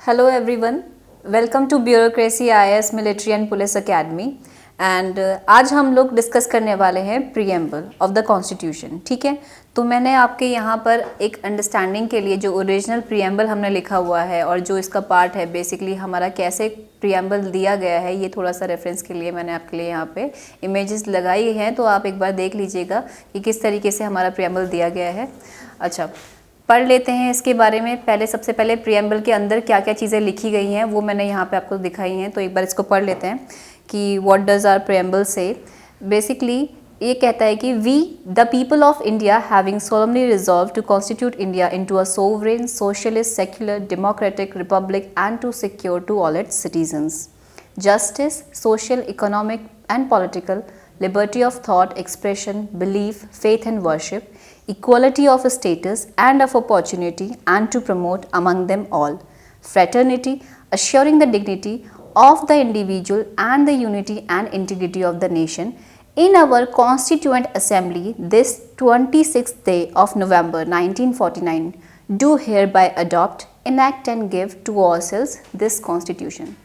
Hello everyone, welcome to Bureaucracy IAS Military and Police Academy and आज हम लोग discuss करने वाले हैं प्रीएम्बल ऑफ द कॉन्स्टिट्यूशन। ठीक है, तो मैंने आपके यहाँ पर एक अंडरस्टैंडिंग के लिए जो ओरिजिनल प्रीएम्बल हमने लिखा हुआ है और जो इसका पार्ट है बेसिकली हमारा कैसे प्रीएम्बल दिया गया है, ये थोड़ा सा रेफरेंस के लिए मैंने आपके लिए यहाँ पे इमेजेस लगाई हैं, तो आप एक बार देख लीजिएगा कि किस तरीके से हमारा प्रीएम्बल दिया गया है। अच्छा, पढ़ लेते हैं इसके बारे में। पहले सबसे पहले प्रीएम्बल के अंदर क्या क्या चीज़ें लिखी गई हैं वो मैंने यहाँ पे आपको दिखाई हैं, तो एक बार इसको पढ़ लेते हैं कि व्हाट डज आवर प्रीएम्बल से। बेसिकली ये कहता है कि we the people of India having solemnly resolved to constitute India into a sovereign socialist secular democratic republic and to secure to all its citizens justice, social, economic and political, liberty of thought, expression, belief, faith and worship, equality of status and of opportunity, and to promote among them all fraternity, assuring the dignity of the individual and the unity and integrity of the nation. In our Constituent Assembly this 26th day of November 1949, do hereby adopt, enact and give to ourselves this Constitution.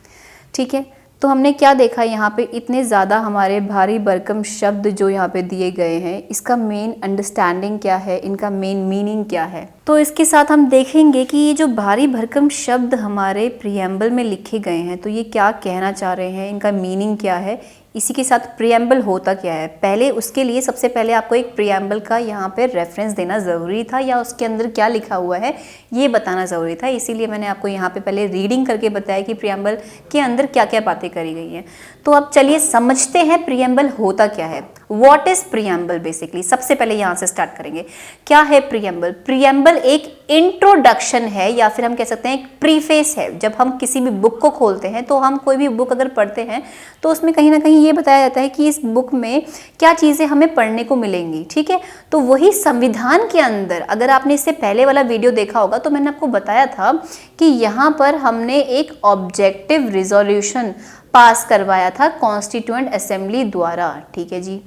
ठीक है, तो हमने क्या देखा यहाँ पे, इतने ज़्यादा हमारे भारी भरकम शब्द जो यहाँ पे दिए गए हैं, इसका मेन अंडरस्टैंडिंग क्या है, इनका मेन मीनिंग क्या है। तो इसके साथ हम देखेंगे कि ये जो भारी भरकम शब्द हमारे प्रीएम्बल में लिखे गए हैं, तो ये क्या कहना चाह रहे हैं, इनका मीनिंग क्या है, इसी के साथ प्रीएम्बल होता क्या है। पहले उसके लिए सबसे पहले आपको एक प्रीएम्बल का यहाँ पे रेफरेंस देना ज़रूरी था, या उसके अंदर क्या लिखा हुआ है ये बताना ज़रूरी था। इसीलिए मैंने आपको यहाँ पे पहले रीडिंग करके बताया कि प्रीएम्बल के अंदर क्या क्या बातें करी गई हैं। तो अब चलिए समझते हैं प्रीएम्बल होता क्या है। व्हाट इज प्रीएम्बल बेसिकली, सबसे पहले यहाँ से स्टार्ट करेंगे। क्या है प्रीएम्बल? प्रीएम्बल एक इंट्रोडक्शन है, या फिर हम कह सकते हैं एक प्रीफेस है। जब हम किसी भी बुक को खोलते हैं, तो हम कोई भी बुक अगर पढ़ते हैं तो उसमें कहीं ना कहीं ये बताया जाता है कि इस बुक में क्या चीज़ें हमें पढ़ने को मिलेंगी। ठीक है, तो वही संविधान के अंदर, अगर आपने इससे पहले वाला वीडियो देखा होगा तो मैंने आपको बताया था कि यहाँ पर हमने एक ऑब्जेक्टिव रिजोल्यूशन पास करवाया था कॉन्स्टिट्यूएंट असेंबली द्वारा। ठीक है जी,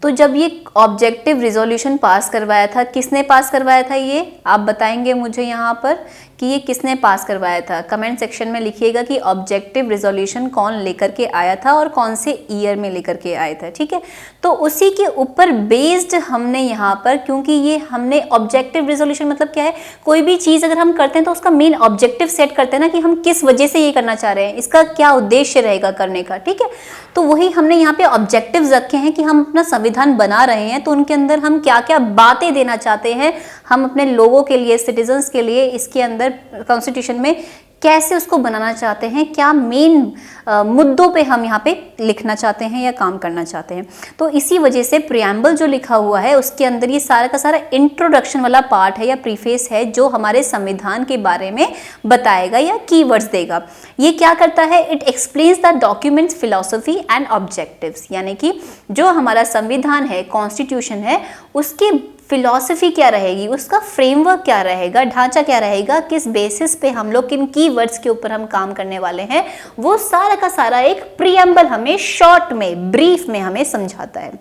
तो जब ये ऑब्जेक्टिव रिजोल्यूशन पास करवाया था, किसने पास करवाया था ये आप बताएंगे मुझे यहाँ पर कि ये किसने पास करवाया था। कमेंट सेक्शन में लिखिएगा कि ऑब्जेक्टिव रिजोल्यूशन कौन लेकर के आया था और कौन से ईयर में लेकर के आया था। ठीक है, तो उसी के ऊपर बेस्ड हमने यहाँ पर, क्योंकि ये हमने ऑब्जेक्टिव रिजोल्यूशन मतलब क्या है, कोई भी चीज़ अगर हम करते हैं तो उसका मेन ऑब्जेक्टिव सेट करते हैं ना, कि हम किस वजह से ये करना चाह रहे हैं, इसका क्या उद्देश्य रहेगा करने का। ठीक है, तो वही हमने यहाँ पे ऑब्जेक्टिव्स रखे हैं कि हम अपना संविधान बना रहे हैं, तो उनके अंदर हम क्या क्या बातें देना चाहते हैं, हम अपने लोगों के लिए, सिटीजन्स के लिए इसके अंदर कॉन्स्टिट्यूशन में कैसे उसको बनाना चाहते हैं, क्या मेन मुद्दों पे हम यहाँ पे लिखना चाहते हैं या काम करना चाहते हैं। तो इसी वजह से प्रीएम्बल जो लिखा हुआ है उसके अंदर ये सारा का सारा इंट्रोडक्शन वाला पार्ट है या प्रीफेस है, जो हमारे संविधान के बारे में बताएगा या कीवर्ड्स देगा। ये क्या करता है, it explains the documents philosophy and objectives, यानी कि जो हमारा संविधान है, कॉन्स्टिट्यूशन है, उसकी फिलॉसफी क्या रहेगी, उसका फ्रेमवर्क क्या रहेगा, ढांचा क्या रहेगा, किस बेसिस पे हम लोग किन कीवर्ड्स के ऊपर हम काम करने वाले हैं, वो सारा का सारा एक प्रीएम्बल हमें शॉर्ट में, ब्रीफ में हमें समझाता है।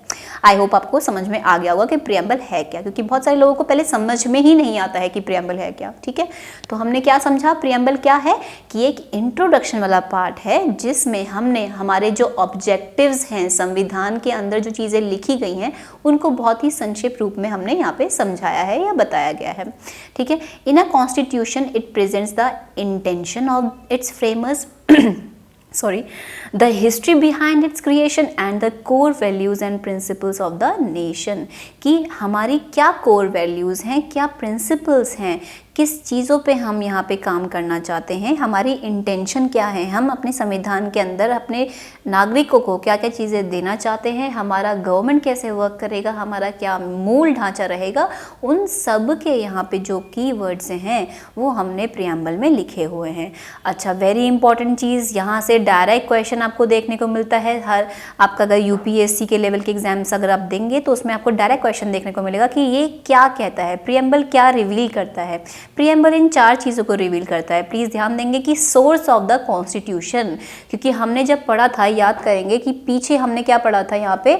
आई होप आपको समझ में आ गया होगा कि प्रीएम्बल है क्या, क्योंकि बहुत सारे लोगों को पहले समझ में ही नहीं आता है कि प्रीएम्बल है क्या। ठीक है, तो हमने क्या समझा, प्रीएम्बल क्या है कि एक इंट्रोडक्शन वाला पार्ट है जिसमें हमने हमारे जो ऑब्जेक्टिव्स हैं, संविधान के अंदर जो चीज़ें लिखी गई हैं, उनको बहुत ही संक्षिप्त रूप में हमने यहाँ पे समझाया है या बताया गया है। ठीक है, in a constitution it presents the intention of its framers the history behind its creation and the core values and principles of the nation, कि हमारी क्या core values हैं, क्या principles हैं, किस चीज़ों पे हम यहाँ पे काम करना चाहते हैं, हमारी इंटेंशन क्या है, हम अपने संविधान के अंदर अपने नागरिकों को क्या क्या चीज़ें देना चाहते हैं, हमारा गवर्नमेंट कैसे वर्क करेगा, हमारा क्या मूल ढांचा रहेगा, उन सब के यहाँ पे जो कीवर्ड्स हैं वो हमने प्रीएम्बल में लिखे हुए हैं। अच्छा, वेरी इंपॉर्टेंट चीज़, यहाँ से डायरेक्ट क्वेश्चन आपको देखने को मिलता है। हर आपका अगर यूपीएससी के लेवल के एग्जाम्स अगर आप देंगे तो उसमें आपको डायरेक्ट क्वेश्चन देखने को मिलेगा कि ये क्या कहता है, प्रीएम्बल क्या रिवील करता है। प्रीएम्बल इन 4 चीज़ों को रिवील करता है। प्लीज़ ध्यान देंगे कि सोर्स ऑफ द कॉन्स्टिट्यूशन, क्योंकि हमने जब पढ़ा था, याद करेंगे कि पीछे हमने क्या पढ़ा था, यहाँ पे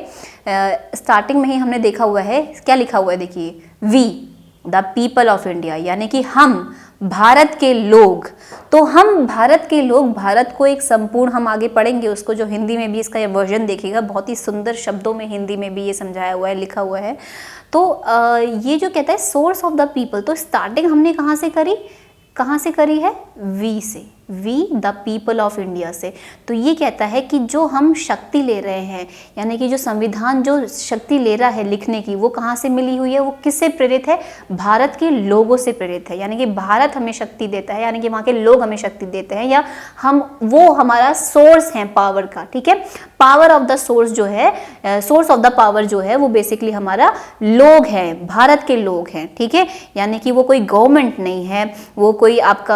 स्टार्टिंग में ही हमने देखा हुआ है, क्या लिखा हुआ है देखिए, we the people of India, यानी कि हम भारत के लोग। तो हम भारत के लोग, भारत को एक संपूर्ण, हम आगे पढ़ेंगे उसको, जो हिंदी में भी इसका वर्जन देखिएगा, बहुत ही सुंदर शब्दों में हिंदी में भी ये समझाया हुआ है, लिखा हुआ है। तो ये जो कहता है सोर्स ऑफ द पीपल, तो स्टार्टिंग हमने कहाँ से करी है? वी से, we the people of India से। तो ये कहता है कि जो हम शक्ति ले रहे हैं, यानी कि जो संविधान जो शक्ति ले रहा है लिखने की, वो कहाँ से मिली हुई है? वो किससे प्रेरित है? भारत के लोगों से प्रेरित है। यानी कि भारत हमें शक्ति देता है, यानी कि वहाँ के लोग हमें शक्ति देते हैं, या वो हमारा सोर्स है पावर का। ठीक है, पावर ऑफ द सोर्स जो है, सोर्स ऑफ द पावर जो है, वो बेसिकली हमारा लोग हैं, भारत के लोग हैं। ठीक है, यानी कि वो कोई गवर्नमेंट नहीं है, वो कोई आप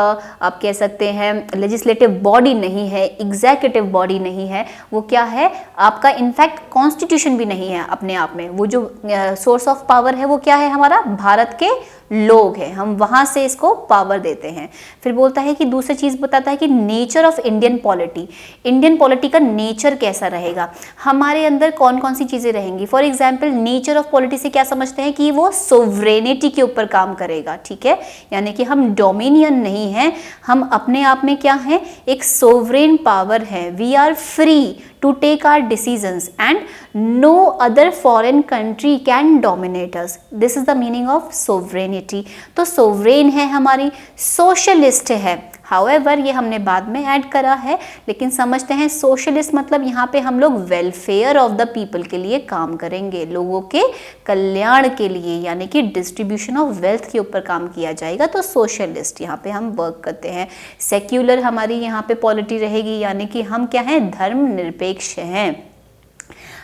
कह सकते हैं लेजिस्लेटिव बॉडी नहीं है, एग्जीक्यूटिव बॉडी नहीं है, वो क्या है आपका, इनफैक्ट कॉन्स्टिट्यूशन भी नहीं है अपने आप में। वो जो सोर्स ऑफ पावर है वो क्या है? हमारा भारत के लोग हैं, हम वहां से इसको पावर देते हैं। फिर बोलता है कि दूसरी चीज बताता है कि nature of Indian polity, Indian polity का नेचर कैसा रहेगा, हमारे अंदर कौन कौन सी चीजें रहेंगी। For example nature of polity से क्या समझते हैं कि वो सोवरेनिटी के ऊपर काम करेगा। ठीक है, यानी कि हम डोमिनियन नहीं हैं, हम अपने आप में क्या हैं? एक सोवरेन पावर है। We are free to take our decisions and no other foreign country can dominate us. This is the meaning of sovereignty. तो sovereign है हमारी, socialist है। However ये हमने बाद में ऐड करा है, लेकिन समझते हैं सोशलिस्ट मतलब यहाँ पे हम लोग वेलफेयर ऑफ द पीपल के लिए काम करेंगे, लोगों के कल्याण के लिए, यानी कि डिस्ट्रीब्यूशन ऑफ वेल्थ के ऊपर काम किया जाएगा। तो सोशलिस्ट यहाँ पे हम वर्क करते हैं। सेक्युलर हमारी यहाँ पे पॉलिटी रहेगी, यानी कि हम क्या हैं? धर्म निरपेक्ष हैं।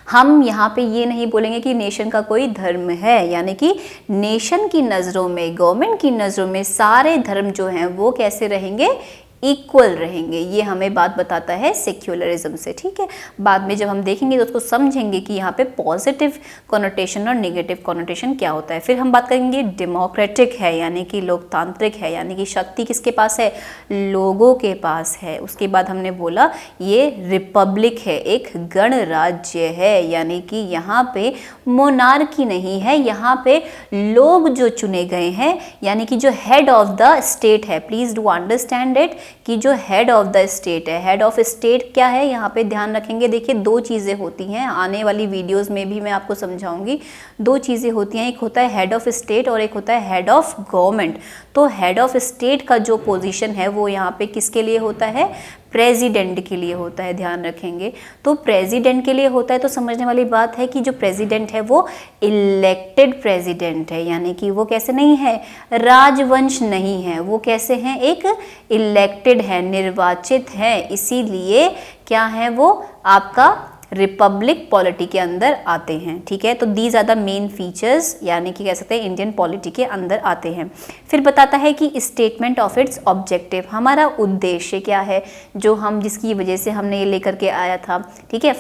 हम यहाँ पे ये नहीं बोलेंगे कि नेशन का कोई धर्म है, यानी कि नेशन की नज़रों में, गवर्नमेंट की नज़रों में सारे धर्म जो हैं वो कैसे रहेंगे? इक्वल रहेंगे। ये हमें बात बताता है सेक्युलरिज्म से। ठीक है, बाद में जब हम देखेंगे तो उसको समझेंगे कि यहाँ पे पॉजिटिव कॉनोटेशन और नेगेटिव कॉनोटेशन क्या होता है। फिर हम बात करेंगे डेमोक्रेटिक है, यानी कि लोकतांत्रिक है, यानी कि शक्ति किसके पास है? लोगों के पास है। उसके बाद हमने बोला ये रिपब्लिक है, एक गणराज्य है, यानी कि यहाँ पे मोनार्की नहीं है, यहाँ पे लोग जो चुने गए हैं, यानी कि जो हेड ऑफ द स्टेट है। प्लीज डू अंडरस्टैंड इट कि जो हेड ऑफ द स्टेट है, हेड ऑफ स्टेट क्या है यहाँ पे ध्यान रखेंगे। देखिए दो चीज़ें होती हैं, आने वाली वीडियोस में भी मैं आपको समझाऊंगी। दो चीज़ें होती हैं, एक होता है हेड ऑफ स्टेट और एक होता है हेड ऑफ गवर्नमेंट। तो हेड ऑफ स्टेट का जो पोजीशन है वो यहाँ पे किसके लिए होता है? प्रेसिडेंट के लिए होता है, ध्यान रखेंगे। तो प्रेसिडेंट के लिए होता है, तो समझने वाली बात है कि जो प्रेसिडेंट है वो इलेक्टेड प्रेसिडेंट है, यानी कि वो कैसे नहीं है? राजवंश नहीं है, वो कैसे हैं? एक इलेक्टेड है, निर्वाचित है, इसीलिए क्या है वो आपका रिपब्लिक पॉलिटी के अंदर आते हैं। ठीक है, तो these are the main features, यानी कि कह सकते हैं इंडियन पॉलिटी के अंदर आते हैं। फिर बताता है कि स्टेटमेंट ऑफ इट्स ऑब्जेक्टिव, हमारा उद्देश्य क्या है, जो हम जिसकी वजह से हमने ये लेकर के आया था। ठीक है,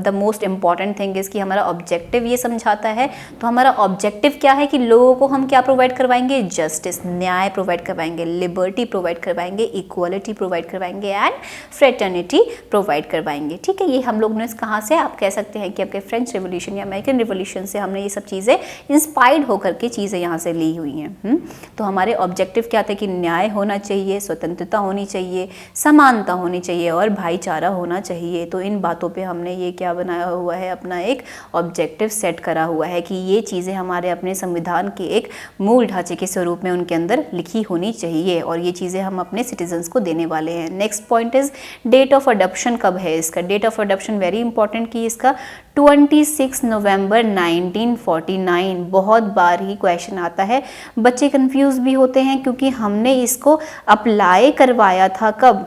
the most important thing is कि हमारा ऑब्जेक्टिव ये समझाता है। तो हमारा ऑब्जेक्टिव क्या है कि लोगों को हम क्या प्रोवाइड करवाएंगे? जस्टिस, न्याय प्रोवाइड करवाएंगे, लिबर्टी प्रोवाइड करवाएंगे, इक्वालिटी प्रोवाइड करवाएंगे एंड फ्रेटर्निटी प्रोवाइड करवाएंगे। ठीक है, ये हम लोग ने कहाँ से, आप कह सकते हैं कि आपके फ्रेंच रिवॉल्यूशन या अमेरिकन रिवॉल्यूशन से हमने ये सब चीज़ें इंस्पायर्ड होकर के चीज़ें यहाँ से ली हुई हैं। तो हमारे ऑब्जेक्टिव क्या थे कि न्याय होना चाहिए, स्वतंत्रता होनी चाहिए, समानता होनी चाहिए और भाईचारा होना चाहिए। तो इन बातों पे हमने ये क्या बनाया हुआ है, अपना एक ऑब्जेक्टिव सेट करा हुआ है कि ये चीज़ें हमारे अपने संविधान के एक मूल ढांचे के स्वरूप में उनके अंदर लिखी होनी चाहिए और ये चीज़ें हम अपने सिटीजन्स को देने वाले हैं। Next point is date of adoption कब है इसका? Date of adoption very important की इसका 26 नवंबर 1949। बहुत बार ही क्वेश्चन आता है, बच्चे कंफ्यूज भी होते हैं क्योंकि हमने इसको अप्लाई करवाया था कब?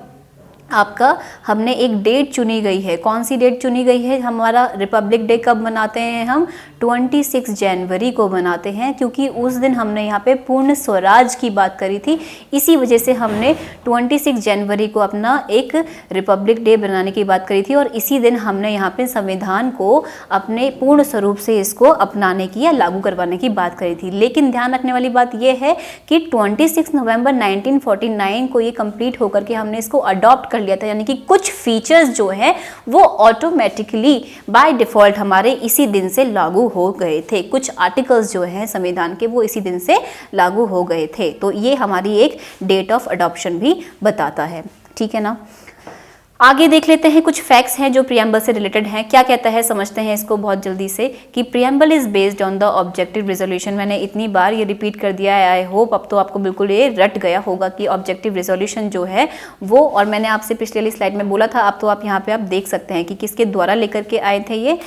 आपका हमने एक डेट चुनी गई है। कौन सी डेट चुनी गई है? हमारा रिपब्लिक डे कब मनाते हैं हम? 26 जनवरी को मनाते हैं, क्योंकि उस दिन हमने यहाँ पे पूर्ण स्वराज की बात करी थी। इसी वजह से हमने 26 जनवरी को अपना एक रिपब्लिक डे बनाने की बात करी थी और इसी दिन हमने यहाँ पे संविधान को अपने पूर्ण स्वरूप से इसको अपनाने की या लागू करवाने की बात करी थी। लेकिन ध्यान रखने वाली बात यह है कि 26 नवंबर 1949 को ये कंप्लीट होकर के हमने इसको अडॉप्ट कर लिया था, यानी कि कुछ फीचर्स जो है वो ऑटोमेटिकली बाय डिफ़ॉल्ट हमारे इसी दिन से लागू हो गए थे। कुछ आर्टिकल्स जो हैं संविधान के वो इसी दिन से लागू हो गए थे। तो ये हमारी एक डेट ऑफ अडॉप्शन भी बताता है, ठीक है ना। आगे देख लेते हैं, कुछ फैक्ट्स हैं जो प्रियम्बल से रिलेटेड हैं। क्या कहता है समझते हैं इसको बहुत जल्दी से, कि preamble is based on the objective resolution. मैंने इतनी बार ये रिपीट कर दिया है, आई होप अब तो आपको बिल्कुल ये रट गया होगा कि ऑब्जेक्टिव रिजोल्यूशन जो है वो, और मैंने आपसे पिछले वाली स्लाइड में बोला था, अब तो आप यहाँ पे आप देख सकते हैं कि किसके द्वारा लेकर के आए थे ये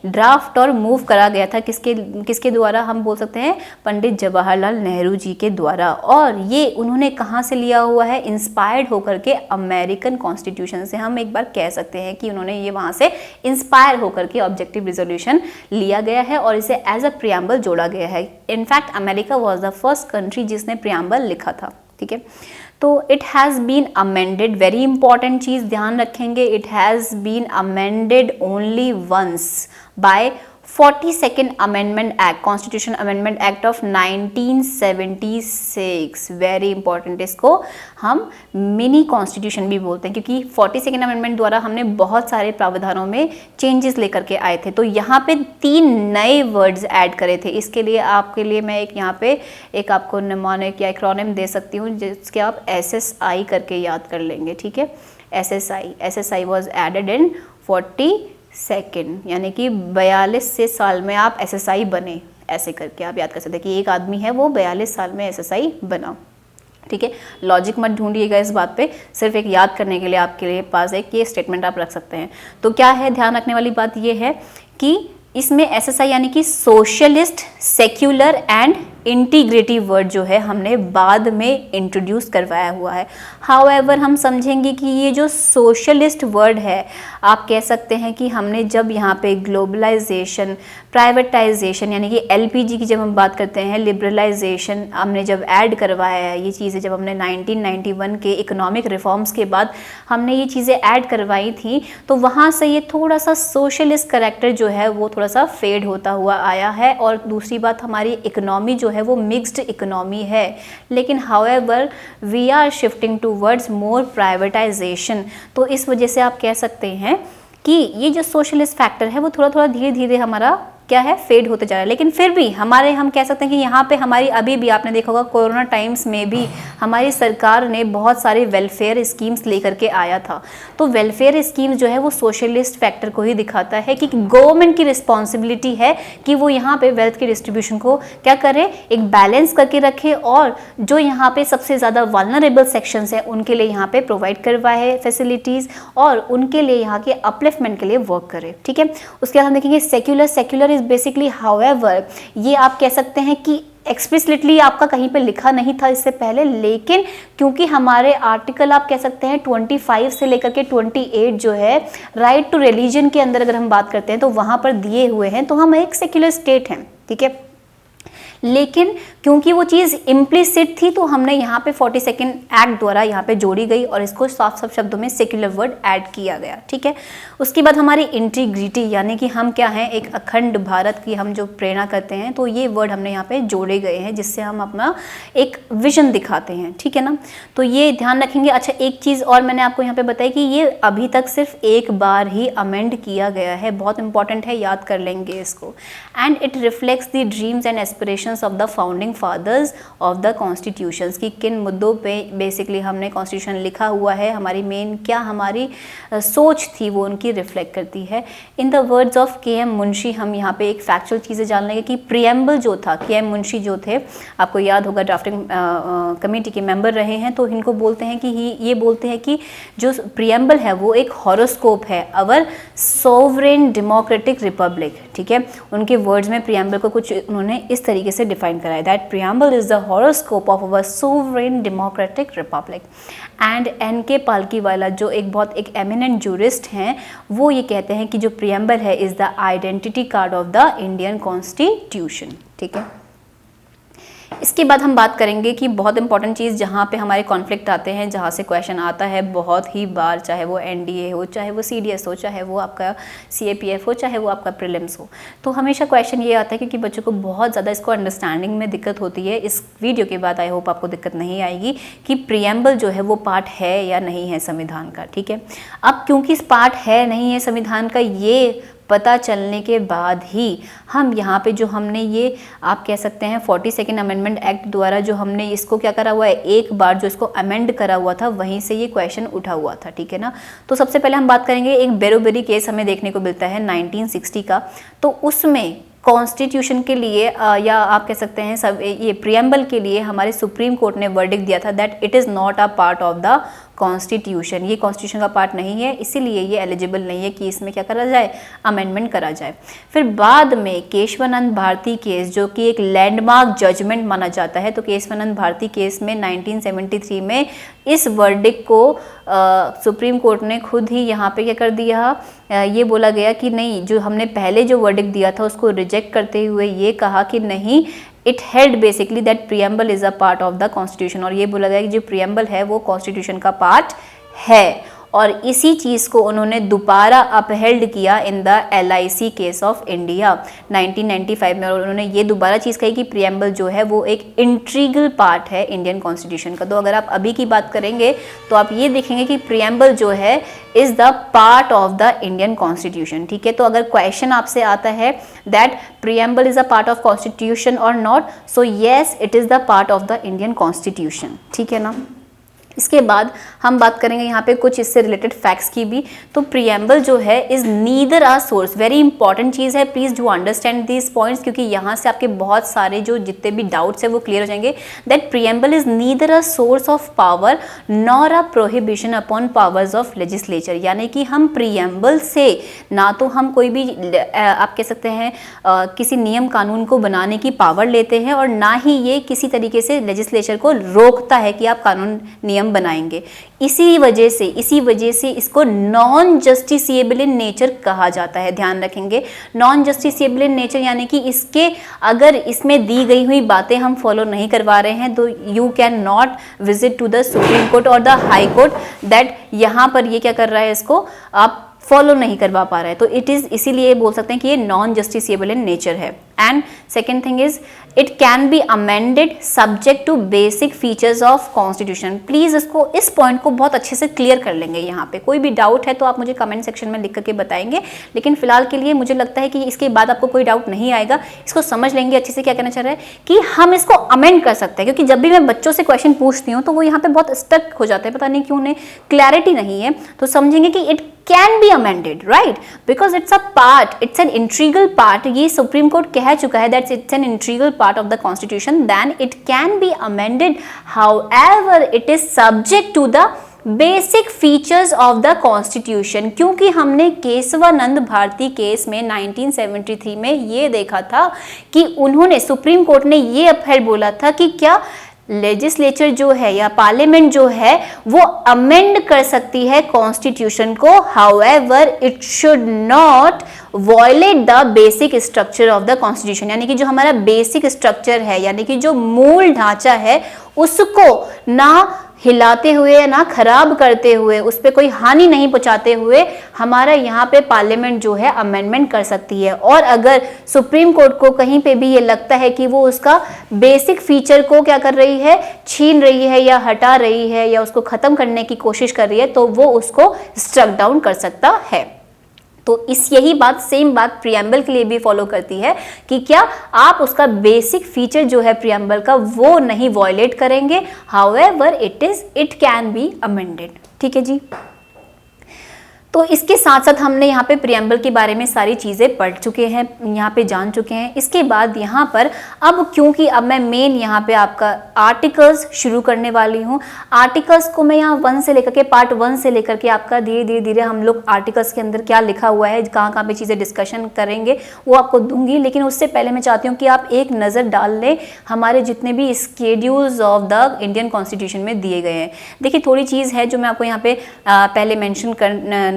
ड्राफ्ट और मूव करा गया था किसके द्वारा, हम बोल सकते हैं पंडित जवाहरलाल नेहरू जी के द्वारा। और ये उन्होंने कहाँ से लिया हुआ है, इंस्पायर्ड होकर के अमेरिकन कॉन्स्टिट्यूशन से। हम एक बार कह सकते हैं कि उन्होंने ये वहां से इंस्पायर होकर के ऑब्जेक्टिव रिजोल्यूशन लिया गया है और इसे एज अ प्रियम्बल जोड़ा गया है। In fact America was the first country जिसने प्रियम्बल लिखा था, ठीक है। तो it has been amended, very important चीज़ ध्यान रखेंगे, it has been amended only once by 42nd amendment act, constitution amendment act of 1976। Very important, इसको हम मिनी कॉन्स्टिट्यूशन भी बोलते हैं क्योंकि 42nd अमेंडमेंट द्वारा हमने बहुत सारे प्रावधानों में चेंजेस लेकर के आए थे। तो यहाँ पे 3 नए वर्ड्स ऐड करे थे। इसके लिए आपके लिए मैं एक यहाँ पे एक आपको निमोनिक या एक्रोनिम दे सकती हूँ जिसके आप SSI करके याद कर लेंगे, ठीक है। SSI was added in 42nd, यानी कि 42 साल में आप SSI बने, ऐसे करके आप याद कर सकते हैं कि एक आदमी है वो 42 साल में SSI बना, ठीक है। लॉजिक मत ढूंढिएगा इस बात पे, सिर्फ एक याद करने के लिए आपके लिए पास एक ये स्टेटमेंट आप रख सकते हैं। तो क्या है, ध्यान रखने वाली बात ये है कि इसमें SSI यानी कि socialist, secular and integrative word जो है हमने बाद में इंट्रोड्यूस करवाया हुआ है। हाउएवर हम समझेंगे कि ये जो सोशलिस्ट वर्ड है, आप कह सकते हैं कि हमने जब यहाँ पे ग्लोबलाइजेशन, प्राइवेटाइजेशन यानी कि LPG की जब हम बात करते हैं, लिबरलाइजेशन हमने जब ऐड करवाया है, ये चीज़ें जब हमने 1991 के इकोनॉमिक रिफॉर्म्स के बाद हमने ये चीज़ें ऐड करवाई थी, तो वहाँ से ये थोड़ा सा सोशलिस्ट करैक्टर जो है वो थोड़ा सा फेड होता हुआ आया है। और दूसरी बात, हमारी इकोनॉमी जो है वो मिक्स्ड इकोनॉमी है, लेकिन however we are shifting towards more privatisation. तो इस वजह से आप कह सकते हैं कि ये जो सोशलिस्ट फैक्टर है वो थोड़ा थोड़ा धीरे धीरे हमारा क्या है, फेड होते जा रहा है। लेकिन फिर भी हमारे, हम कह सकते हैं कि यहाँ पे हमारी अभी भी, आपने देखा होगा कोरोना टाइम्स में भी हमारी सरकार ने बहुत सारे वेलफेयर स्कीम्स लेकर के आया था। तो वेलफेयर स्कीम्स जो है वो सोशलिस्ट फैक्टर को ही दिखाता है कि गवर्नमेंट की रिस्पॉन्सिबिलिटी है कि वो यहाँ पे वेल्थ की डिस्ट्रीब्यूशन को क्या करे, एक बैलेंस करके रखे, और जो यहाँ पे सबसे ज़्यादा वल्नरेबल सेक्शंस हैं उनके लिए यहाँ पे प्रोवाइड करवाए फैसिलिटीज़, और उनके लिए यहाँ के अपलिफ्टमेंट के लिए वर्क करे, ठीक है। उसके बाद हम देखेंगे सेक्युलर बेसिकली, हाउएवर ये आप कह सकते हैं कि एक्सप्लिसिटली आपका कहीं पे लिखा नहीं था इससे पहले, लेकिन क्योंकि हमारे आर्टिकल आप कह सकते हैं 25 से लेकर के 28 जो है राइट टू रिलीजन के अंदर अगर हम बात करते हैं तो वहां पर दिए हुए हैं, तो हम एक सेक्युलर स्टेट हैं, ठीक है। लेकिन क्योंकि वो चीज़ इम्प्लिसिट थी तो हमने यहाँ पे 42nd एक्ट द्वारा यहाँ पे जोड़ी गई और इसको साफ साफ शब्दों में सेक्युलर वर्ड ऐड किया गया, ठीक है। उसके बाद हमारी इंटीग्रिटी, यानी कि हम क्या हैं, एक अखंड भारत की हम जो प्रेरणा करते हैं, तो ये वर्ड हमने यहाँ पे जोड़े गए हैं जिससे हम अपना एक विजन दिखाते हैं, ठीक है ना। तो ये ध्यान रखेंगे। अच्छा, एक चीज़ और मैंने आपको यहाँ पे बताई कि ये अभी तक सिर्फ एक बार ही अमेंड किया गया है, बहुत इंपॉर्टेंट है, याद कर लेंगे इसको। And it reflects the dreams and aspirations of the founding fathers of the constitutions, की किन मुद्दों पे बेसिकली हमने कॉन्स्टिट्यूशन लिखा हुआ है, हमारी मेन क्या हमारी सोच थी वो उनकी रिफ्लेक्ट करती है। In the words of KM Munshi हम यहाँ पे एक फैक्चुअल चीज़ें जान लेंगे कि प्रियम्बल जो था, KM मुंशी जो थे, आपको याद होगा ड्राफ्टिंग कमेटी के मेंबर रहे हैं, तो इनको बोलते हैं कि ये बोलते हैं कि जो प्रियम्बल है वो एक हॉरोस्कोप है अवर सोवरेन डेमोक्रेटिक रिपब्लिक, ठीक है। उनके वर्ड्स में प्रियम्बल को कुछ उन्होंने इस तरीके से डिफाइन कराया, that preamble is the horoscope of our sovereign democratic republic. And NK Palkhivala जो एक बहुत एक एमिनेंट जूरिस्ट हैं, वो ये कहते हैं कि जो प्रियम्बल है is the identity card of the Indian constitution, ठीक है। इसके बाद हम बात करेंगे कि बहुत इंपॉर्टेंट चीज़ जहाँ पे हमारे कॉन्फ्लिक्ट आते हैं, जहाँ से क्वेश्चन आता है बहुत ही बार, चाहे वो एनडीए हो, चाहे वो सीडीएस हो, चाहे वो आपका सीएपीएफ हो, चाहे वो आपका प्रीलिम्स हो, तो हमेशा क्वेश्चन ये आता है क्योंकि बच्चों को बहुत ज़्यादा इसको अंडरस्टैंडिंग में दिक्कत होती है। इस वीडियो के बाद आई होप आपको दिक्कत नहीं आएगी कि प्रीएम्बल जो है वो पार्ट है या नहीं है संविधान का, ठीक है। अब क्योंकि इस पार्ट है नहीं है संविधान का, ये पता चलने के बाद ही हम यहाँ पे जो हमने ये आप कह सकते हैं 42nd अमेंडमेंट एक्ट द्वारा जो हमने इसको क्या करा हुआ है, एक बार जो इसको अमेंड करा हुआ था वहीं से ये क्वेश्चन उठा हुआ था, ठीक है ना। तो सबसे पहले हम बात करेंगे, एक बेरोबेरी केस हमें देखने को मिलता है 1960 का। तो उसमें कॉन्स्टिट्यूशन के लिए या आप कह सकते हैं सब ये प्रीएम्बल के लिए हमारे सुप्रीम कोर्ट ने वर्डिक्ट दिया था that it is not a part of the constitution, ये कॉन्स्टिट्यूशन का पार्ट नहीं है, इसीलिए ये एलिजिबल नहीं है कि इसमें क्या करा जाए, अमेंडमेंट करा जाए। फिर बाद में केशवानंद भारती केस जो कि एक लैंडमार्क जजमेंट माना जाता है, तो केशवानंद भारती केस में 1973 में इस वर्डिक्ट को सुप्रीम कोर्ट ने खुद ही यहाँ पे क्या कर दिया, ये बोला गया कि नहीं, जो हमने पहले जो वर्डिक्ट दिया था उसको रिजेक्ट करते हुए ये कहा कि नहीं, it held basically that preamble is a part of the constitution, और ये बोला गया कि जो प्रीएम्बल है वो कॉन्स्टिट्यूशन का पार्ट है। और इसी चीज़ को उन्होंने दोबारा अपहेल्ड किया in the LIC case of India 1995 में, और उन्होंने ये दोबारा चीज़ कही कि प्रीएम्बल जो है वो एक इंट्रीगल पार्ट है इंडियन कॉन्स्टिट्यूशन का। तो अगर आप अभी की बात करेंगे तो आप ये देखेंगे कि प्रीएम्बल जो है is the part of the Indian constitution, ठीक है। तो अगर क्वेश्चन आपसे आता है that preamble is a part of constitution और not, so yes it is the part of the Indian constitution, ठीक है ना। इसके बाद हम बात करेंगे यहाँ पे कुछ इससे रिलेटेड फैक्ट्स की भी। तो प्रीएम्बल जो है is neither a source, very important चीज़ है, please do understand this points, क्योंकि यहाँ से आपके बहुत सारे जो जितने भी डाउट्स है वो क्लियर हो जाएंगे। That preamble is neither a source of power nor a prohibition upon powers of legislature, यानी कि हम प्रीएम्बल से ना तो हम कोई भी आप कह सकते हैं किसी नियम कानून को बनाने की पावर लेते हैं, और ना ही ये किसी तरीके से लेजिस्लेचर को रोकता है कि आप कानून नियम बनाएंगे। इसी वजह से इसको नॉन जस्टिसिएबल इन नेचर कहा जाता है, ध्यान रखेंगे। नॉन जस्टिसिएबल इन नेचर यानी कि इसके अगर इसमें दी गई हुई बातें हम फॉलो नहीं करवा रहे हैं तो you can not visit to the supreme court और द हाई कोर्ट, दैट यहाँ पर ये क्या कर रहा है, इसको आप फॉलो नहीं करवा पा रहे हैं, तो इट इज़ इसीलिए बोल सकते हैं कि ये नॉन जस्टिसिएबल इन नेचर है। And second thing is it can be amended subject to basic features of constitution. Please इसको, इस पॉइंट को बहुत अच्छे से क्लियर कर लेंगे। यहाँ पे कोई भी डाउट है तो आप मुझे कमेंट सेक्शन में लिख करके बताएंगे, लेकिन फिलहाल के लिए मुझे लगता है कि इसके बाद आपको कोई डाउट नहीं आएगा। इसको समझ लेंगे अच्छे से क्या कहना चाह रहा है कि हम इसको अमेंड कर सकते हैं, क्योंकि जब भी मैं बच्चों से क्वेश्चन पूछती हूँ तो वो यहाँ पे बहुत स्टक हो जाते हैं, पता नहीं क्यों, उन्हें क्लैरिटी नहीं है। तो समझेंगे कि it can be amended, right? Because it's a part, it's an integral part. ये सुप्रीम कोर्ट कह चुका है that it's an integral part of the constitution. Then it can be amended. However, it is subject to the basic features of the constitution, क्योंकि हमने Keshavananda Bharati case में 1973 में ये देखा था कि उन्होंने, सुप्रीम कोर्ट ने ये अपहेल्ड बोला था कि क्या लेजिस्लेचर जो है या पार्लियामेंट जो है वो अमेंड कर सकती है कॉन्स्टिट्यूशन को, however it should not violate the basic structure of the constitution, यानी कि जो हमारा बेसिक स्ट्रक्चर है, यानी कि जो मूल ढांचा है, उसको ना हिलाते हुए या ना खराब करते हुए, उस पर कोई हानि नहीं पहुंचाते हुए हमारा यहाँ पे पार्लियामेंट जो है अमेंडमेंट कर सकती है। और अगर सुप्रीम कोर्ट को कहीं पे भी ये लगता है कि वो उसका बेसिक फीचर को क्या कर रही है, छीन रही है या हटा रही है या उसको खत्म करने की कोशिश कर रही है, तो वो उसको स्ट्रक डाउन कर सकता है। तो इस यही बात, सेम बात प्रीएम्बल के लिए भी फॉलो करती है कि क्या आप उसका बेसिक फीचर जो है प्रीएम्बल का वो नहीं वॉयलेट करेंगे, however it can be amended, ठीक है जी। तो इसके साथ साथ हमने यहाँ पे प्रीएम्बल के बारे में सारी चीज़ें पढ़ चुके हैं, यहाँ पे जान चुके हैं। इसके बाद यहाँ पर अब क्योंकि अब मैं मेन यहाँ पे आपका आर्टिकल्स शुरू करने वाली हूँ, आर्टिकल्स को मैं यहाँ 1 से लेकर के पार्ट 1 से लेकर के आपका धीरे धीरे हम लोग आर्टिकल्स के अंदर क्या लिखा हुआ है, कहाँ पे चीज़ें डिस्कशन करेंगे वो आपको दूंगी। लेकिन उससे पहले मैं चाहती हूँ कि आप एक नज़र डाल लें हमारे जितने भी schedules of the Indian constitution में दिए गए हैं। देखिए थोड़ी चीज़ है जो मैं आपको यहाँ पे पहले मैंशन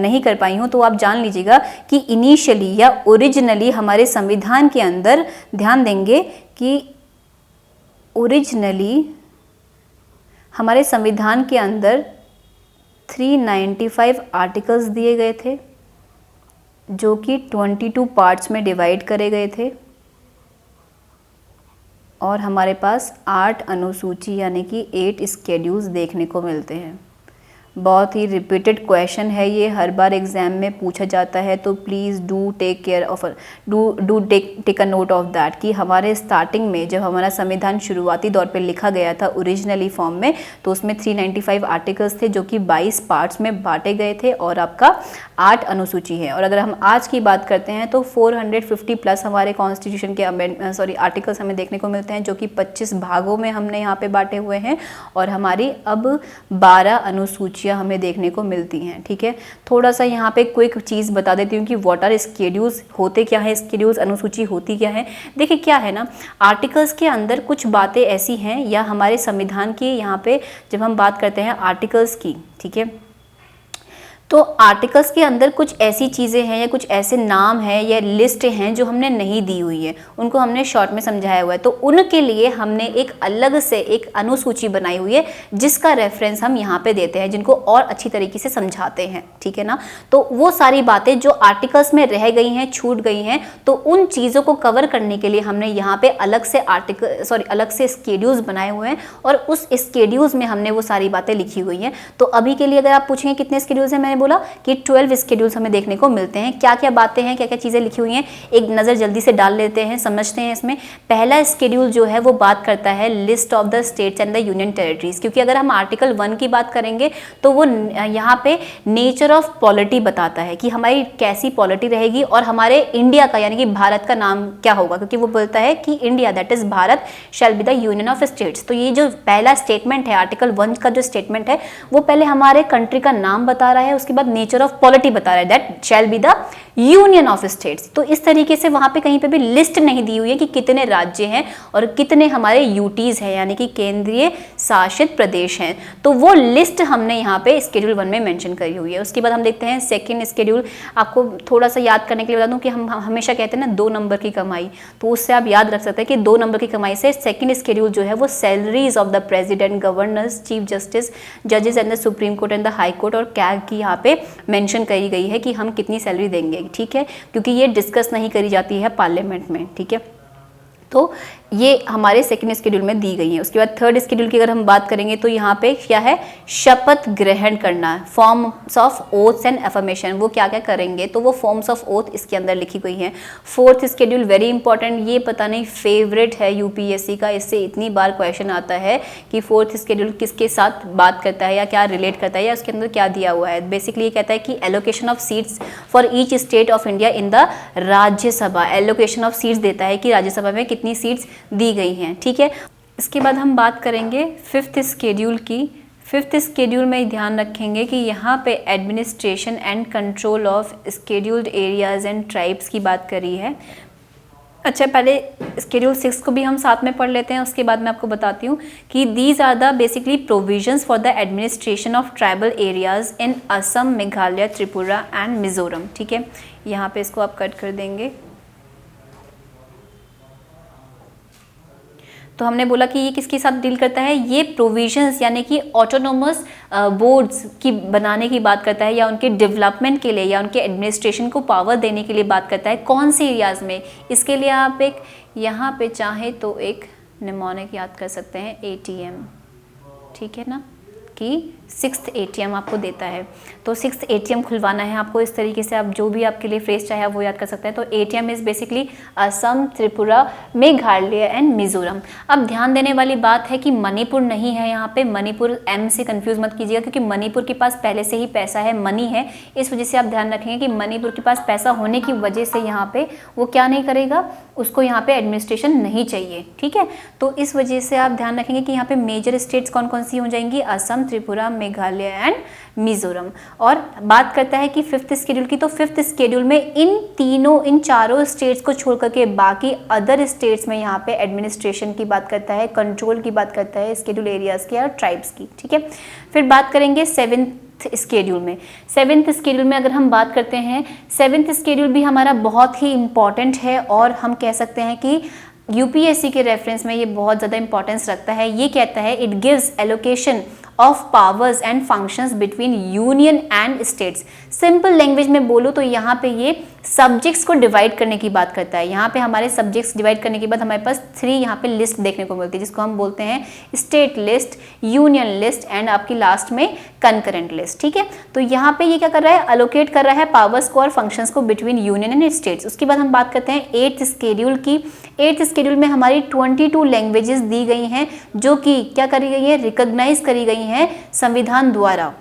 नहीं कर पाई हूँ, तो आप जान लीजिएगा कि इनिशियली या ओरिजिनली हमारे संविधान के अंदर, ध्यान देंगे कि ओरिजिनली हमारे संविधान के अंदर 395 आर्टिकल्स दिए गए थे जो कि 22 पार्ट्स में डिवाइड करे गए थे और हमारे पास 8 अनुसूची यानी कि 8 स्केड्यूल्स देखने को मिलते हैं। बहुत ही रिपीटेड क्वेश्चन है ये, हर बार एग्जाम में पूछा जाता है, तो please do take care of do take a note of that कि हमारे स्टार्टिंग में जब हमारा संविधान शुरुआती दौर पे लिखा गया था ओरिजिनली फॉर्म में, तो उसमें 395 आर्टिकल्स थे जो कि 22 पार्ट्स में बांटे गए थे और आपका 8 अनुसूची है। और अगर हम आज की बात करते हैं तो 450 प्लस हमारे कॉन्स्टिट्यूशन के आर्टिकल्स हमें देखने को मिलते हैं जो कि 25 भागों में हमने यहाँ पे बांटे हुए हैं और हमारी अब 12 अनुसूची हमें देखने को मिलती हैं। ठीक है, थोड़ा सा यहाँ पे क्विक चीज़ बता देती हूँ कि व्हाट आर स्केड्यूल्स, होते क्या है स्केड्यूल्स, अनुसूची होती क्या है। देखिए क्या है ना, आर्टिकल्स के अंदर कुछ बातें ऐसी हैं या हमारे संविधान की यहाँ पे जब हम बात करते हैं आर्टिकल्स की, ठीक है, तो आर्टिकल्स के अंदर कुछ ऐसी चीज़ें हैं या कुछ ऐसे नाम हैं या लिस्ट हैं जो हमने नहीं दी हुई है, उनको हमने शॉर्ट में समझाया हुआ है, तो उनके लिए हमने एक अलग से एक अनुसूची बनाई हुई है जिसका रेफरेंस हम यहाँ पे देते हैं, जिनको और अच्छी तरीके से समझाते हैं। ठीक है ना, तो वो सारी बातें जो आर्टिकल्स में रह गई हैं, छूट गई हैं, तो उन चीज़ों को कवर करने के लिए हमने यहाँ पे अलग से स्केड्यूल्स बनाए हुए हैं और उस स्केड्यूल्स में हमने वो सारी बातें लिखी हुई हैं। तो अभी के लिए अगर आप पूछेंगे कितने स्केड्यूल्स हैं, मैंने बोला कि 12 स्केड्यूल्स हमें देखने को मिलते हैं। क्या क्या बातें हैं, क्या क्या चीज़ें लिखी हुई हैं, एक नज़र जल्दी से डाल लेते हैं, समझते हैं इसमें। पहला स्केड्यूल जो है वो बात करता है list of the states and the union territories, क्योंकि अगर हम आर्टिकल 1 की बात करेंगे तो वो यहाँ पे नेचर ऑफ पॉलिटी बताता है कि हमारी कैसी पॉलिटी रहेगी और हमारे इंडिया का यानी कि भारत का नाम क्या होगा, क्योंकि वो बोलता है कि India that is Bharat shall be the union of states. तो ये जो पहला स्टेटमेंट है आर्टिकल 1 का जो स्टेटमेंट है वो पहले हमारे कंट्री का नाम बता रहा है, उसके बाद नेचर ऑफ पॉलिटी बता रहा है that shall be the union of states. तो इस तरीके से वहां पे कहीं पे भी लिस्ट नहीं दी हुई है कि कितने राज्य हैं और कितने हमारे यूटीज हैं यानी कि केंद्रीय शासित प्रदेश हैं, तो वो लिस्ट हमने यहाँ पे स्केड्यूल 1 में मेंशन करी हुई है। उसके बाद हम देखते हैं सेकंड स्केड्यूल। आपको थोड़ा सा याद करने के लिए बता दूं कि हम हमेशा कहते हैं ना 2 नंबर की कमाई, तो उससे आप याद रख सकते हैं कि 2 नंबर की कमाई से सेकंड स्केड्यूल जो है वो salaries of the president, governors, chief justice, जजेस and the supreme court and the high court और कैग की यहाँ पे मेंशन करी गई है कि हम कितनी सैलरी देंगे। ठीक है, क्योंकि ये डिस्कस नहीं करी जाती है पार्लियामेंट में। ठीक है, तो ये हमारे सेकंड स्केड्यूल में दी गई है। उसके बाद थर्ड स्केड्यूल की अगर हम बात करेंगे तो यहाँ पे क्या है, शपथ ग्रहण करना, forms of oaths and affirmation, वो क्या क्या करेंगे, तो वो फॉर्म्स ऑफ ओथ इसके अंदर लिखी गई हैं। फोर्थ स्केड्यूल वेरी इंपॉर्टेंट, ये पता नहीं फेवरेट है यूपीएससी का, इससे इतनी बार क्वेश्चन आता है कि फोर्थ स्केड्यूल किसके साथ बात करता है या क्या रिलेट करता है या उसके अंदर क्या दिया हुआ है। बेसिकली ये कहता है कि allocation of seats for each state of India in the Rajya Sabha, allocation of seats देता है कि राज्यसभा में कितनी सीट्स दी गई हैं। ठीक है, इसके बाद हम बात करेंगे फिफ्थ स्केड्यूल की। फिफ्थ स्केड्यूल में ध्यान रखेंगे कि यहाँ पे administration and control of scheduled areas and tribes की बात करी है। अच्छा, पहले स्केड्यूल 6 को भी हम साथ में पढ़ लेते हैं, उसके बाद मैं आपको बताती हूँ कि these are the basically provisions for the administration of tribal areas in Assam, Meghalaya, Tripura and Mizoram. ठीक है, यहाँ पे इसको आप कट कर देंगे। तो हमने बोला कि ये किसके साथ डील करता है, ये प्रोविजंस यानी कि ऑटोनोमस बोर्ड्स की बनाने की बात करता है या उनके डेवलपमेंट के लिए या उनके एडमिनिस्ट्रेशन को पावर देने के लिए बात करता है। कौन से एरियाज़ में, इसके लिए आप एक यहाँ पे चाहे तो एक निमोनिक याद कर सकते हैं, ATM। ठीक है ना, कि 6th ATM आपको देता है, तो 6th ATM खुलवाना है आपको। इस तरीके से आप जो भी आपके लिए फ्रेज चाहे आप वो याद कर सकते हैं। तो ATM is basically Assam, Tripura, Meghalaya and Mizoram. अब ध्यान देने वाली बात है कि मणिपुर नहीं है यहाँ पे, मणिपुर M से कंफ्यूज मत कीजिएगा क्योंकि मणिपुर के पास पहले से ही पैसा है, मनी है, इस वजह से आप ध्यान रखेंगे कि मणिपुर के पास पैसा होने की वजह से यहाँ पे वो क्या नहीं करेगा, उसको यहाँ पे एडमिनिस्ट्रेशन नहीं चाहिए। ठीक है, तो इस वजह से आप ध्यान रखेंगे कि यहाँ पे मेजर स्टेट्स कौन कौन सी हो जाएंगी, असम, त्रिपुरा, मेघालय एंड मिजोरम। और बात करता है कि फिफ्थ शेड्यूल की, तो फिफ्थ शेड्यूल में इन चारों स्टेट्स को छोड़ करके बाकी अदर स्टेट्स में यहाँ पे एडमिनिस्ट्रेशन की बात करता है, कंट्रोल की बात करता है, शेड्यूल एरियाज की और ट्राइब्स की। ठीक है, फिर बात करेंगे सेवेंथ शेड्यूल में। सेवेंथ शेड्यूल में अगर हम बात करते हैं, सेवेंथ शेड्यूल भी हमारा बहुत ही इम्पॉर्टेंट है और हम कह सकते हैं कि यूपीएससी के रेफरेंस में ये बहुत ज़्यादा इंपॉर्टेंस रखता है। ये कहता है it gives allocation of powers and functions between union and states. Simple language में बोलो तो यहाँ पे ये सब्जेक्ट्स को डिवाइड करने की बात करता है। यहाँ पे हमारे सब्जेक्ट्स डिवाइड करने के बाद हमारे पास 3 यहाँ पे लिस्ट देखने को मिलती है, जिसको हम बोलते हैं state list, union list and आपकी लास्ट में कंकरेंट लिस्ट। ठीक है, तो यहाँ पे ये क्या कर रहा है, अलोकेट कर रहा है पावर्स को और फंक्शंस को बिटवीन यूनियन एंड स्टेट्स। उसके बाद हम बात करते हैं 8th शेड्यूल की। 8th शेड्यूल में हमारी 22 लैंग्वेजेस दी गई हैं, जो कि क्या करी गई है, रिकॉग्नाइज करी गई हैं संविधान द्वारा।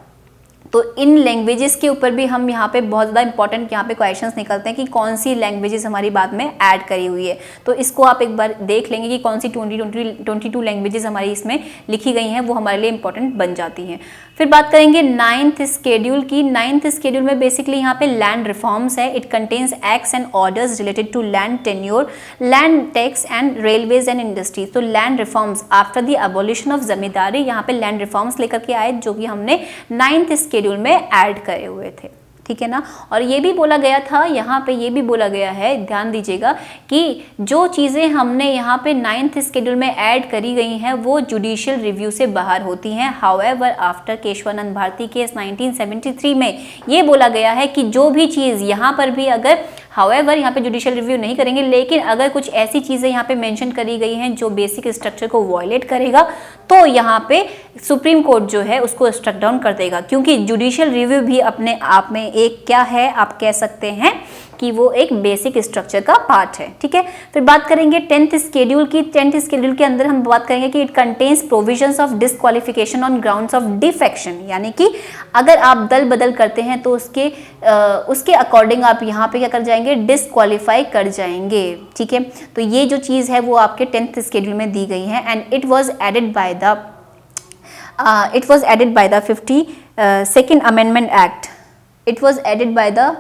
तो इन लैंग्वेजेस के ऊपर भी हम यहाँ पे बहुत ज़्यादा इंपॉर्टेंट यहाँ पे क्वेश्चंस निकलते हैं कि कौन सी लैंग्वेजेस हमारी बाद में ऐड करी हुई है। तो इसको आप एक बार देख लेंगे कि कौन सी 22 लैंग्वेजेस हमारी इसमें लिखी गई हैं, वो हमारे लिए इंपॉर्टेंट बन जाती हैं। फिर बात करेंगे 9th शेड्यूल की। 9th शेड्यूल में बेसिकली यहाँ पे लैंड रिफॉर्म्स है। It contains acts and orders related to land tenure, land tax and railways and industries. तो land reforms after the abolition of zamindari, यहाँ पे लैंड रिफॉर्म्स लेकर के आए, जो कि हमने 9th शेड्यूल में ऐड करे हुए थे। ठीक है ना। और ये भी बोला गया था, यहाँ पे ये भी बोला गया है, ध्यान दीजिएगा कि जो चीज़ें हमने यहाँ पे 9th शेड्यूल में ऐड करी गई हैं वो जुडिशियल रिव्यू से बाहर होती हैं। However after Kesavananda Bharati case 1973 में ये बोला गया है कि जो भी चीज़ यहाँ पर भी अगर हाउएवर यहाँ पे जुडिशियल रिव्यू नहीं करेंगे, लेकिन अगर कुछ ऐसी चीज़ें यहाँ पे मेंशन करी गई हैं जो बेसिक स्ट्रक्चर को वॉयलेट करेगा, तो यहाँ पे सुप्रीम कोर्ट जो है उसको स्ट्रक डाउन कर देगा, क्योंकि जुडिशियल रिव्यू भी अपने आप में एक क्या है, आप कह सकते हैं कि वो एक बेसिक स्ट्रक्चर का पार्ट है। ठीक है, फिर बात करेंगे 10th शेड्यूल की। 10th शेड्यूल के अंदर हम बात करेंगे कि it contains provisions of disqualification on grounds of defection, यानी कि अगर आप दल बदल करते हैं तो उसके अकॉर्डिंग आप यहाँ पे क्या कर जाएंगे, डिस्क्वालीफाई कर जाएंगे। ठीक है, तो ये जो चीज़ है वो आपके 10th शेड्यूल में दी गई है। And it was added by the 52nd amendment act. It was added by the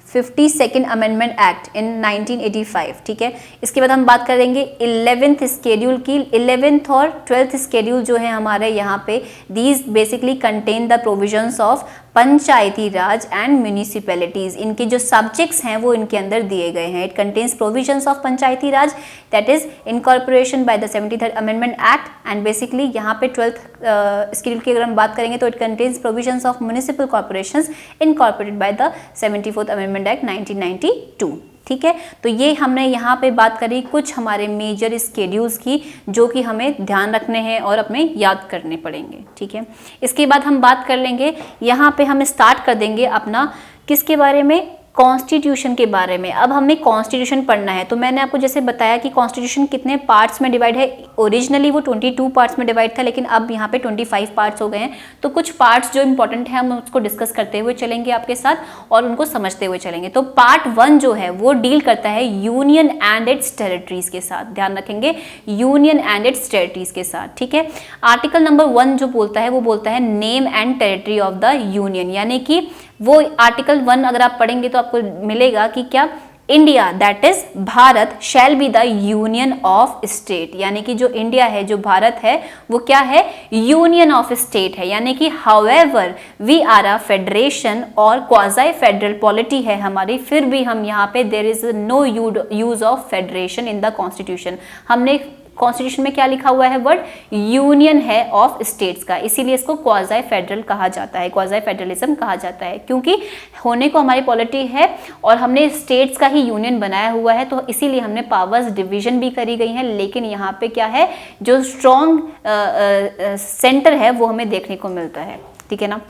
52nd amendment act in 1985। ठीक है, इसके बाद हम बात करेंगे 11th शेड्यूल की। 11th और 12th शेड्यूल जो है हमारे यहाँ पे, these basically contain the provisions of Panchayati Raj and municipalities. इनके जो सब्जेक्ट्स हैं वो इनके अंदर दिए गए हैं। It contains provisions of Panchayati Raj, that is incorporation by the 73rd amendment act. And basically यहाँ पे 12th शेड्यूल की अगर हम बात करेंगे तो it contains provisions of municipal corporations incorporated by the 74th amendment act 1992। ठीक है, तो ये हमने यहाँ पे बात करी कुछ हमारे मेजर स्केड्यूल्स की, जो कि हमें ध्यान रखने हैं और अपने याद करने पड़ेंगे। ठीक है, इसके बाद हम बात कर लेंगे, यहाँ पे हम स्टार्ट कर देंगे अपना किसके बारे में, कॉन्स्टिट्यूशन के बारे में। अब हमें कॉन्स्टिट्यूशन पढ़ना है। तो मैंने आपको जैसे बताया कि कॉन्स्टिट्यूशन कितने पार्ट्स में डिवाइड है। ओरिजिनली वो 22 पार्ट्स में डिवाइड था, लेकिन अब यहाँ पे 25 पार्ट्स हो गए हैं। तो कुछ पार्ट्स जो इंपॉर्टेंट है हम उसको डिस्कस करते हुए चलेंगे आपके साथ और उनको समझते हुए चलेंगे। तो पार्ट 1 जो है वो डील करता है यूनियन एंड इट्स टेरिटरीज के साथ। ध्यान रखेंगे, यूनियन एंड इट्स टेरिटरीज के साथ। ठीक है, आर्टिकल नंबर 1 जो बोलता है वो बोलता है name and territory of the union, यानी कि वो आर्टिकल 1 अगर आप पढ़ेंगे तो आपको मिलेगा कि क्या, India that is Bharat shall be the union of state, यानी कि जो इंडिया है, जो भारत है, वो क्या है, यूनियन ऑफ स्टेट है। यानी कि however we are a federation और क्वाज़ी फेडरल पॉलिटी है हमारी, फिर भी हम यहाँ पे there is no use of federation in the constitution. हमने कॉन्स्टिट्यूशन में क्या लिखा हुआ है, वर्ड यूनियन है ऑफ स्टेट्स का, इसीलिए इसको क्वाज़ी फेडरल कहा जाता है, क्वाज़ी फेडरलिज्म कहा जाता है, क्योंकि होने को हमारी पॉलिटी है और हमने स्टेट्स का ही यूनियन बनाया हुआ है, तो इसीलिए हमने पावर्स डिवीजन भी करी गई हैं। लेकिन यहाँ पे क्या है, जो स्ट्रॉन्ग सेंटर है वो हमें देखने को मिलता है। ठीक है ना।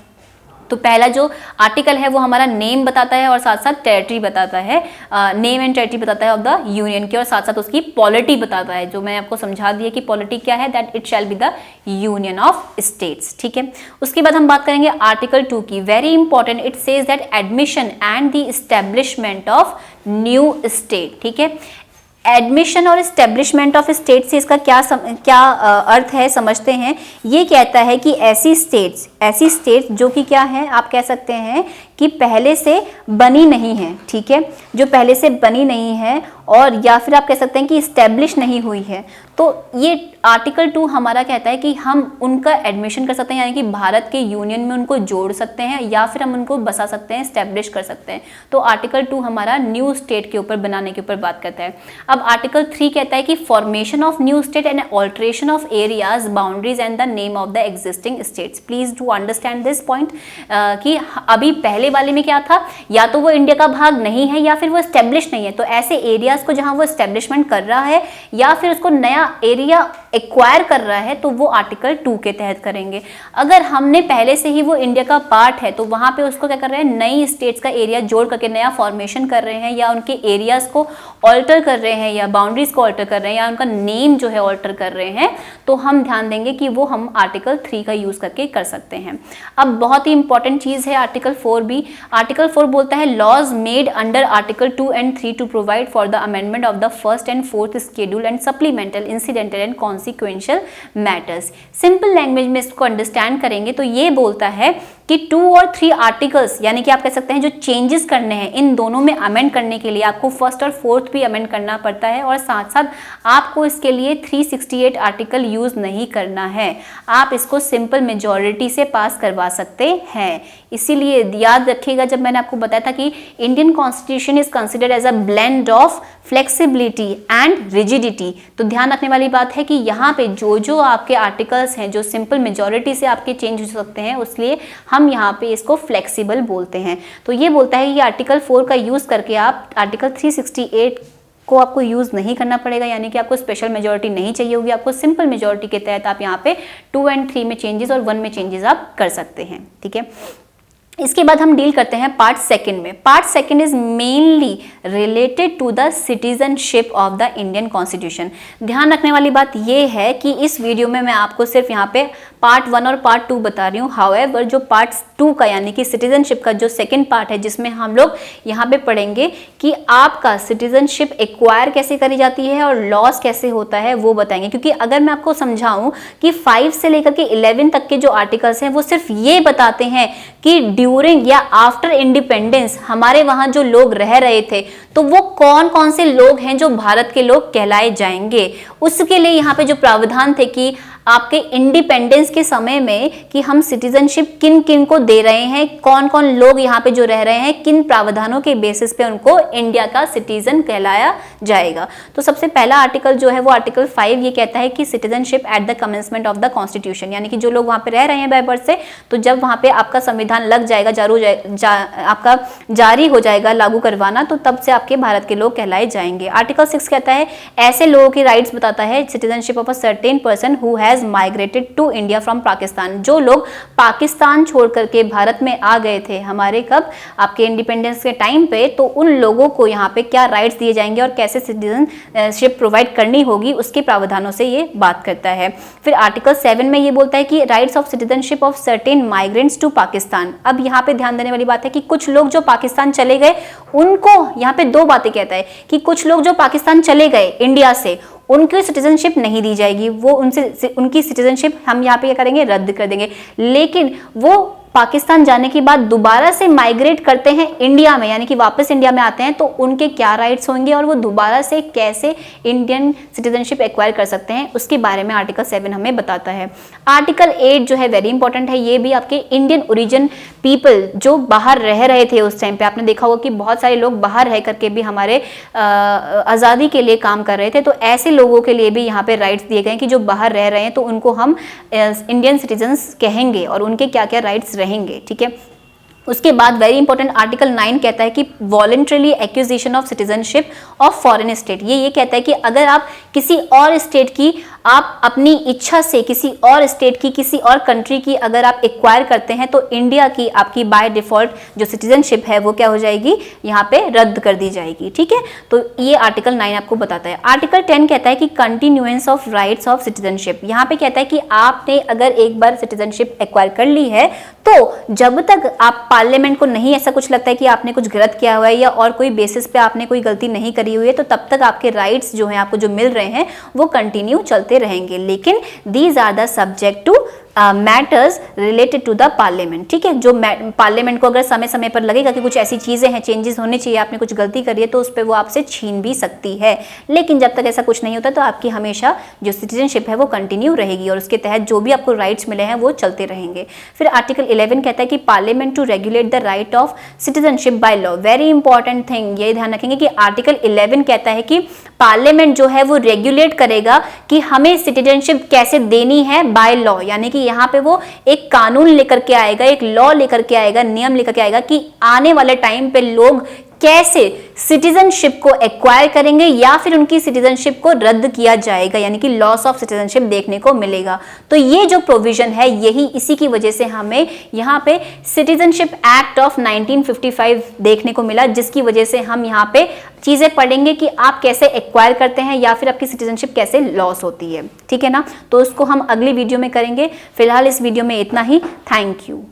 तो पहला जो आर्टिकल है वो हमारा नेम बताता है और साथ साथ टेरिटरी बताता है, नेम एंड टेरिटरी बताता है ऑफ द यूनियन की, और साथ साथ उसकी पॉलिटी बताता है, जो मैं आपको समझा दिया कि पॉलिटी क्या है, that it shall be the union of states. ठीक है, उसके बाद हम बात करेंगे आर्टिकल 2 की, very important. It says that admission and the establishment of new state. ठीक है, एडमिशन और इस्टेब्लिशमेंट ऑफ स्टेट से इसका क्या अर्थ है समझते हैं। ये कहता है कि ऐसी स्टेट्स जो कि क्या है, आप कह सकते हैं कि पहले से बनी नहीं है। ठीक है, जो पहले से बनी नहीं है और या फिर आप कह सकते हैं कि इस्टेब्लिश नहीं हुई है, तो ये आर्टिकल 2 हमारा कहता है कि हम उनका एडमिशन कर सकते हैं, यानी कि भारत के यूनियन में उनको जोड़ सकते हैं या फिर हम उनको बसा सकते हैं, इस्टेब्लिश कर सकते हैं। तो आर्टिकल 2 हमारा न्यू स्टेट के ऊपर बनाने के ऊपर बात करता है। अब आर्टिकल 3 कहता है कि formation of new state and alteration of areas, boundaries and the name of the existing states. Please do understand this point कि अभी पहले वाले में क्या था, या तो वो इंडिया का भाग नहीं है या फिर वो एस्टेब्लिश नहीं है, तो ऐसे एरियाज को जहां वो एस्टेब्लिशमेंट कर रहा है या फिर उसको नया एरिया एक्वायर कर रहा है, तो वो आर्टिकल 2 के तहत करेंगे। अगर हमने पहले से ही वो इंडिया का पार्ट है तो वहां पे उसको क्या कर रहे हैं, नई स्टेट्स का एरिया जोड़ करके नया फॉर्मेशन कर रहे हैं, या उनके एरियाज को ऑल्टर कर रहे हैं, या बाउंड्रीज को ऑल्टर कर रहे हैं, या उनका नेम जो है ऑल्टर कर रहे हैं, तो हम ध्यान देंगे कि वो हम आर्टिकल 3 का यूज करके कर सकते हैं। अब बहुत ही इंपॉर्टेंट चीज है आर्टिकल 4 भी। आर्टिकल 4 बोलता है laws made under article 2 and 3 to provide for the amendment of the first and fourth schedule and supplemental, incidental and consequential matters. Simple language में इसको अंडरस्टैंड करेंगे तो ये बोलता है कि 2 और 3 आर्टिकल्स, यानी कि आप कह सकते हैं जो चेंजेस करने हैं इन दोनों में अमेंड करने के लिए आपको फर्स्ट और फोर्थ भी अमेंड करना पड़ता है, और साथ साथ आपको इसके लिए 368 आर्टिकल यूज नहीं करना है, आप इसको सिंपल मेजॉरिटी से पास करवा सकते हैं। इसीलिए याद रखिएगा, जब मैंने आपको बताया था कि Indian constitution is considered as a blend of flexibility and rigidity, तो ध्यान रखने वाली बात है कि यहाँ पे जो जो आपके आर्टिकल्स हैं जो सिंपल मेजॉरिटी से आपके चेंज हो सकते हैं, उसलिए हम यहाँ पे इसको फ्लेक्सिबल बोलते हैं। तो ये बोलता है कि आर्टिकल 4 का यूज करके आप आर्टिकल 368 को आपको यूज नहीं करना पड़ेगा, यानी कि आपको स्पेशल मेजॉरिटी नहीं चाहिए होगी, आपको सिंपल मेजॉरिटी के तहत आप यहाँ पे 2 एंड 3 में चेंजेस और 1 में चेंजेस आप कर सकते हैं। ठीक है, इसके बाद हम डील करते हैं पार्ट सेकंड में। Part second is mainly related to the citizenship of the Indian constitution. ध्यान रखने वाली बात यह है कि इस वीडियो में मैं आपको सिर्फ यहाँ पे पार्ट 1 और पार्ट 2 बता रही हूँ। हाउएवर जो पार्ट 2 का यानी कि सिटीजनशिप का जो सेकंड पार्ट है, जिसमें हम लोग यहाँ पे पढ़ेंगे कि आपका सिटीजनशिप एक्वायर कैसे करी जाती है और लॉस कैसे होता है, वो बताएंगे। क्योंकि अगर मैं आपको समझाऊं कि 5 से लेकर के 11 तक के जो आर्टिकल्स हैं वो सिर्फ ये बताते हैं कि ड्यूरिंग या आफ्टर इंडिपेंडेंस हमारे वहां जो लोग रह रहे थे, तो वो कौन कौन से लोग हैं जो भारत के लोग कहलाए जाएंगे, उसके लिए यहाँ पे जो प्रावधान थे कि आपके इंडिपेंडेंस के समय में कि हम सिटीजनशिप किन किन को दे रहे हैं, कौन कौन लोग यहाँ पे जो रह रहे हैं, किन प्रावधानों के बेसिस पे उनको इंडिया का सिटीजन कहलाया जाएगा। तो सबसे पहला आर्टिकल जो है वो आर्टिकल 5 ये कहता है कि citizenship at the commencement of the constitution, यानी कि जो लोग वहाँ पे रह रहे हैं बाय बर्थ से, तो जब वहाँ पे आपका संविधान लग जाएगा, आपका जारी हो जाएगा लागू करवाना, तो तब से आपके भारत के लोग कहलाए जाएंगे। आर्टिकल 6 कहता है ऐसे लोगों की राइट्स बताता है, citizenship of a certain person who has migrated to India from Pakistan. जो लोग पाकिस्तान छोड़ करके भारत में आ गए थे हमारे कब, आपके इंडिपेंडेंस के टाइम पे, तो उन लोगों को यहाँ पे क्या राइट्स दिए जाएंगे और कैसे सिटीजनशिप प्रोवाइड करनी होगी, उसके प्रावधानों से ये बात करता है। फिर आर्टिकल 7 में ये बोलता है कि rights of citizenship of certain migrants to Pakistan. अब यहाँ पे ध्यान देने वाली बात है कि कुछ लोग जो पाकिस्तान चले गए, उनको यहाँ पे 2 बातें कहता है कि कुछ लोग जो पाकिस्तान चले गए इंडिया से, उनकी सिटीजनशिप नहीं दी जाएगी, वो उनकी सिटीजनशिप हम यहाँ पे क्या करेंगे, रद्द कर देंगे। लेकिन वो पाकिस्तान जाने के बाद दोबारा से माइग्रेट करते हैं इंडिया में, यानी कि वापस इंडिया में आते हैं, तो उनके क्या राइट्स होंगे और वो दोबारा से कैसे इंडियन सिटीजनशिप एक्वायर कर सकते हैं, उसके बारे में आर्टिकल 7 हमें बताता है। आर्टिकल 8 जो है वेरी इंपॉर्टेंट है, ये भी आपके इंडियन ओरिजिन पीपल जो बाहर रह रहे थे उस टाइम पे, आपने देखा होगा कि बहुत सारे लोग बाहर रह करके भी हमारे आज़ादी के लिए काम कर रहे थे, तो ऐसे लोगों के लिए भी यहाँ पे राइट्स दिए गए हैं कि जो बाहर रह रहे हैं तो उनको हम इंडियन सिटीजन्स कहेंगे और उनके क्या क्या राइट्स रहेंगे। ठीक है, उसके बाद वेरी इंपॉर्टेंट आर्टिकल 9 कहता है कि voluntarily acquisition of citizenship of foreign state. ये कहता है कि अगर आप किसी और स्टेट की, आप अपनी इच्छा से किसी और स्टेट की, किसी और कंट्री की अगर आप एक्वायर करते हैं, तो इंडिया की आपकी बाय डिफॉल्ट जो सिटीजनशिप है वो क्या हो जाएगी, यहाँ पे रद्द कर दी जाएगी। ठीक है, तो ये आर्टिकल 9 आपको बताता है। आर्टिकल 10 कहता है कि continuance of rights of citizenship. यहाँ पे कहता है कि आपने अगर एक बार सिटीजनशिप एक्वायर कर ली है, तो जब तक आप पार्लियामेंट को नहीं ऐसा कुछ लगता है कि आपने कुछ गलत किया हुआ है या और कोई बेसिस पे आपने कोई गलती नहीं करी हुई है, तो तब तक आपके राइट्स जो हैं, आपको जो मिल रहे हैं, वो कंटिन्यू चलते रहेंगे। लेकिन these are the subject to matters related to the parliament. ठीक है, जो पार्लियामेंट को अगर समय समय पर लगेगा कि कुछ ऐसी चीजें हैं, चेंजेस होने चाहिए, आपने कुछ गलती करी है, तो उस पर वो आपसे छीन भी सकती है। लेकिन जब तक ऐसा कुछ नहीं होता तो आपकी हमेशा जो सिटीजनशिप है वो कंटिन्यू रहेगी और उसके तहत जो भी आपको राइट्स मिले हैं वो चलते रहेंगे। फिर आर्टिकल 11 कहता है कि parliament to regulate the right of citizenship by law. Very important thing, ये ध्यान रखेंगे कि आर्टिकल 11 कहता है कि पार्लियामेंट जो है वो रेगुलेट करेगा कि हमें सिटीजनशिप कैसे देनी है बाय लॉ, यानी कि यहाँ पे वो एक कानून लेकर के आएगा, एक लॉ लेकर के आएगा, नियम लेकर के आएगा कि आने वाले टाइम पे लोग कैसे सिटीजनशिप को एक्वायर करेंगे या फिर उनकी सिटीजनशिप को रद्द किया जाएगा, यानी कि लॉस ऑफ सिटीजनशिप देखने को मिलेगा। तो ये जो प्रोविजन है यही इसी की वजह से हमें यहाँ पे सिटीजनशिप एक्ट ऑफ 1955 देखने को मिला, जिसकी वजह से हम यहाँ पे चीजें पढ़ेंगे कि आप कैसे एक्वायर करते हैं या फिर आपकी सिटीजनशिप कैसे लॉस होती है। ठीक है ना, तो उसको हम अगली वीडियो में करेंगे। फिलहाल इस वीडियो में इतना ही। Thank you.